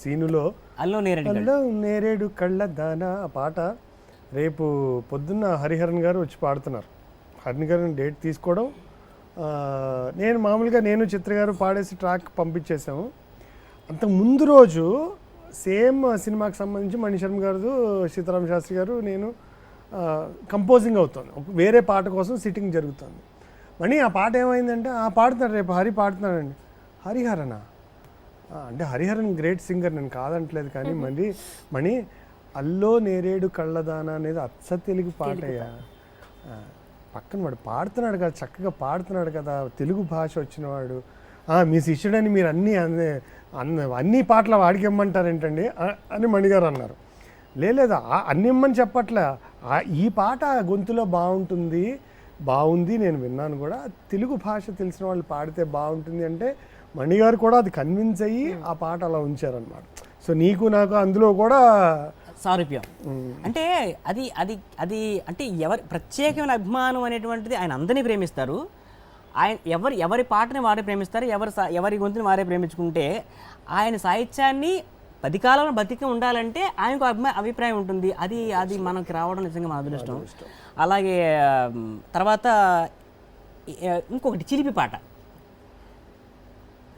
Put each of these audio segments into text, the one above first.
సీనులో అల్లో నేరేడు కళ్ళ దానా ఆ పాట రేపు పొద్దున్న హరిహరన్ గారు వచ్చి పాడుతున్నారు. హరిహరన్ గారు డేట్ తీసుకోవడం, నేను మామూలుగా నేను చిత్ర గారు పాడేసి ట్రాక్ పంపించేసాము. అంతకు ముందు రోజు సేమ్ సినిమాకి సంబంధించి మణిశర్మ గారు, సీతారామ శాస్త్రి గారు, నేను కంపోజింగ్ అవుతాను. వేరే పాట కోసం సిట్టింగ్ జరుగుతుంది. మణి ఆ పాట ఏమైందంటే పాడుతున్నాడు, రేపు హరి పాడుతున్నాడండి. హరిహరనా అంటే హరిహరన్ గ్రేట్ సింగర్, నేను కాదంటలేదు, కానీ మణి అల్లో నేరేడు కళ్ళదానా అనేది అచ్చ తెలుగు పాటయ్యా. పక్కన వాడు పాడుతున్నాడు కదా, చక్కగా పాడుతున్నాడు కదా, తెలుగు భాష వచ్చినవాడు, మీ శిష్యుడని మీరు అన్ని పాటలు వాడికి ఇమ్మంటారు ఏంటండి అని మణిగారు అన్నారు. లేదా అన్ని ఇమ్మని చెప్పట్లే, ఈ పాట గొంతులో బాగుంది నేను విన్నాను కూడా, తెలుగు భాష తెలిసిన వాళ్ళు పాడితే బాగుంటుంది అంటే మణిగారు కూడా అది కన్విన్స్ అయ్యి ఆ పాట అలా ఉంచారనమాట. సో నీకు నాకు అందులో కూడా సారూప్యం. అంటే అది అది అది అంటే ప్రత్యేకమైన అభిమానం అనేటువంటిది ఆయన అందరినీ ప్రేమిస్తారు. ఆయన ఎవరి పాటని వారే ప్రేమిస్తారు, ఎవరి గొంతుని వారే ప్రేమించుకుంటే ఆయన సాహిత్యాన్ని 10 కాలంలో బతికి ఉండాలంటే ఆయనకు అభిప్రాయం ఉంటుంది. అది మనకి రావడం నిజంగా మన అదృష్టం. అలాగే తర్వాత ఇంకొకటి చిలిపి పాట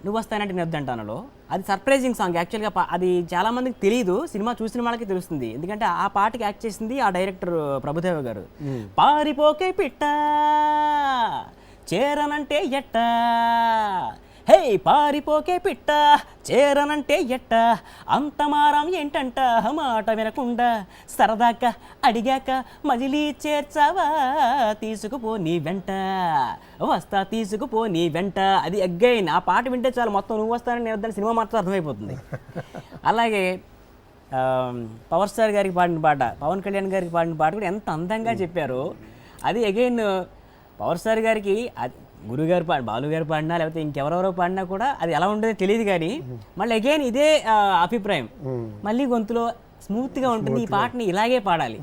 నువ్వు వస్తానంటే నెద్దంటానలో, అది సర్ప్రైజింగ్ సాంగ్. యాక్చువల్గా అది చాలామందికి తెలియదు, సినిమా చూసిన వాళ్ళకి తెలుస్తుంది. ఎందుకంటే ఆ పాటకి యాక్ట్ చేసింది ఆ డైరెక్టర్ ప్రభుదేవ గారు. పారిపోకే పిట్ట చేరనంటే ఎట్ట, హే పారిపోకే పిట్ట చేరనంటే ఎట్ట, అంత మారం ఏంటంట మాట వినకుండా, సరదాకా అడిగాక మజిలీ చేర్చావా, తీసుకుపో నీ వెంట వస్తా తీసుకుపో నీ వెంట. అది అగైన్ ఆ పాట వింటే చాలు మొత్తం నువ్వు వస్తానని నేను సినిమా మాత్రం అర్థమైపోతుంది. అలాగే పవర్ స్టార్ గారికి పాడిన పాట, పవన్ కళ్యాణ్ గారికి పాడిన పాట కూడా ఎంత అందంగా చెప్పారు. అది అగైన్ పవర్ స్టార్ గారికి గురుగారు బాలు గారు పాడినా లేకపోతే ఇంకెవరెవరో పాడినా కూడా అది ఎలా ఉండేదో తెలియదు, కానీ మళ్ళీ అగైన్ ఇదే అభిప్రాయం, మళ్ళీ గొంతులో స్మూత్గా ఉంటుంది. ఈ పాటని ఇలాగే పాడాలి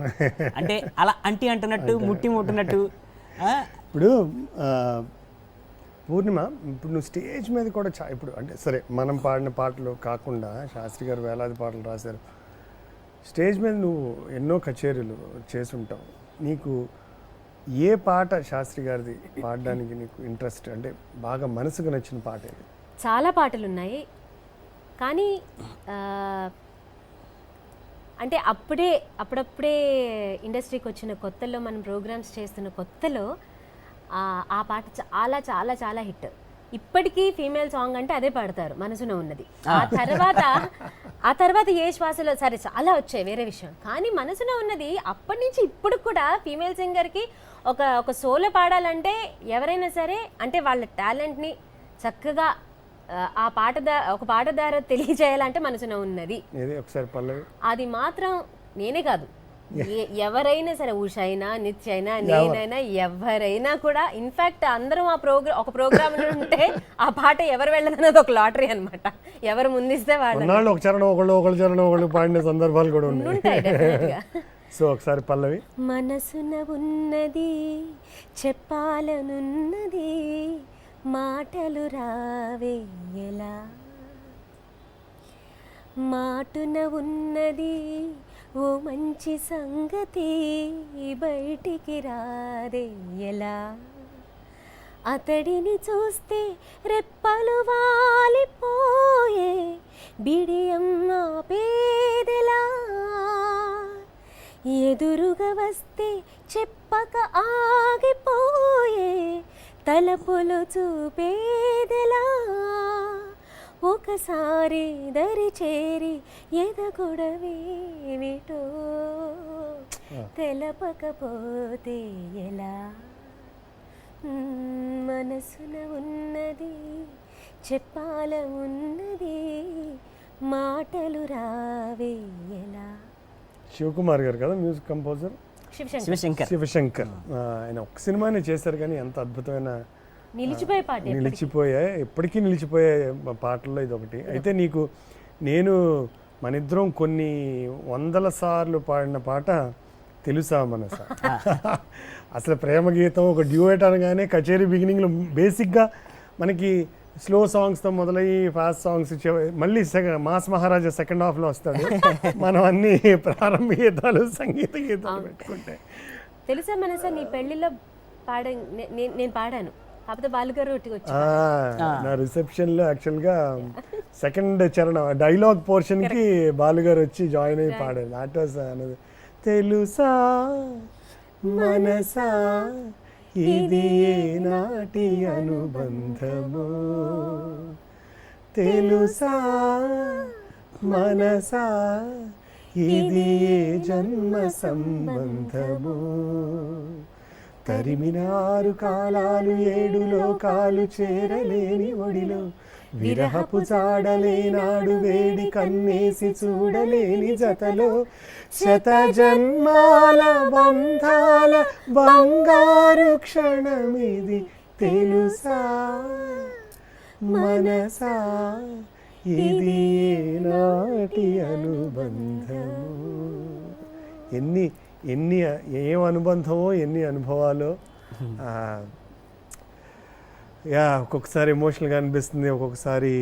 అంటే అలా అంటున్నట్టు ముట్టినట్టు. ఇప్పుడు పూర్ణిమ, ఇప్పుడు నువ్వు స్టేజ్ మీద కూడా ఇప్పుడు అంటే సరే మనం పాడిన పాటలు కాకుండా శాస్త్రి గారు వేలాది పాటలు రాశారు. స్టేజ్ మీద నువ్వు ఎన్నో కచేరీలు చేసుంటావు. నీకు ఏ పాట శాస్త్రి గారిది పాడడానికి నీకు ఇంట్రెస్ట్, అంటే బాగా మనసుకు నచ్చిన పాట ఏది? చాలా పాటలు ఉన్నాయి, కానీ అంటే అప్పుడప్పుడే ఇండస్ట్రీకి వచ్చిన కొత్తలో, మనం ప్రోగ్రామ్స్ చేస్తున్న కొత్తలో ఆ పాట చాలా చాలా చాలా హిట్. ఇప్పటికీ ఫీమేల్ సాంగ్ అంటే అదే పాడతారు, మనసులో ఉన్నది. ఆ తర్వాత ఏ శ్వాసలో సరే చాలా వచ్చాయి వేరే విషయం, కానీ మనసులో ఉన్నది అప్పటి నుంచి ఇప్పుడు కూడా ఫీమేల్ సింగర్కి ఒక సోలో పాడాలంటే ఎవరైనా సరే అంటే వాళ్ళ టాలెంట్ని చక్కగా ఒక పాట ద్వారా తెలియజేయాలంటే మనసులో ఉన్నది. అది మాత్రం నేనే కాదు, ఎవరైనా సరే, ఉషైనా నిత్యైనా నేనైనా ఎవరైనా కూడా. ఇన్ఫాక్ట్ అందరం ఒక ప్రోగ్రామ్ ఉంటే ఆ పాట ఎవరు వెళ్ళదన్నది ఒక లాటరీ అనమాట. ఎవరు ముందిస్తే వాళ్ళు ఒక చరణం ఒకళ్ళు చరణం ఒకళ్ళు పాడిన సందర్భాలు కూడా ఉంటాయి. సో ఒకసారి పల్లవి. మనసున ఉన్నది చెప్పాలనున్నది, మాటలు రావే ఎలా, మాటున ఉన్నది ఓ మంచి సంగతి, బయటికి రాదే ఎలా, అతడిని చూస్తే రెప్పలు వాలిపోయే, బిడియం ఆపేదెలా, ఎదురుగా వస్తే చెప్పక ఆగిపోయే, తలపులు చూపేదెలా, ఒకసారి దరి చేరి ఎదగొడవేమిటో తెలపకపోతే ఎలా, మనసున ఉన్నది చెప్పాల ఉన్నది, మాటలు రావే ఎలా. శివకుమార్ గారు కదా మ్యూజిక్ కంపోజర్, శివశంకర్. ఆయన ఒక్క సినిమానే చేశారు, కానీ ఎంత అద్భుతమైన నిలిచిపోయాయి, ఎప్పటికీ నిలిచిపోయే పాటల్లో ఇది ఒకటి. అయితే మన ఇద్దరం కొన్ని 100 సార్లు పాడిన పాట తెలుసా మనసా. అసలు ప్రేమ గీతం ఒక డ్యూయట్ అనగానే కచేరీ బిగినింగ్లో బేసిక్గా మనకి స్లో సాంగ్స్తో మొదలయ్యి ఫాస్ట్ సాంగ్స్ ఇచ్చే మళ్ళీ మాస్ మహారాజా సెకండ్ హాఫ్లో వస్తాడు. మనం అన్ని ప్రారంభ గీతాలు సంగీత గీతాలు పెట్టుకుంటే. తెలుసా మనసా నీ పెళ్లిలో నేను పాడాను, కాకపోతే బాలుగారు వచ్చి నా రిసెప్షన్లో యాక్చువల్గా సెకండ్ చరణం డైలాగ్ పోర్షన్కి బాలుగారు వచ్చి జాయిన్ అయ్యి పాడారు. దాట్ వాజ్ అన్నది. తెలుసా మనసా ఇది నాటి అనుబంధము, తెలుసా మనసా ఇది జన్మ సంబంధము, తరిమినారు కాలాలు 7 లోకాలు చేరలేని ఒడిలో, విరహపు చాడలేనాడు వేడి కన్నేసి చూడలేని జతలో, శత జన్మాల బంధాల బంగారు క్షణమిది తెలుసా మనసా ఇది నాటి అనుబంధము. ఎన్ని ఏం అనుబంధమో, ఎన్ని అనుభవాలో. ఒక్కొక్కసారి ఎమోషనల్గా అనిపిస్తుంది, ఒక్కొక్కసారి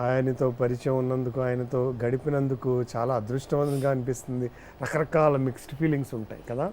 ఆయనతో పరిచయం ఉన్నందుకు, ఆయనతో గడిపినందుకు చాలా అదృష్టవంతంగా అనిపిస్తుంది. రకరకాల మిక్స్డ్ ఫీలింగ్స్ ఉంటాయి కదా.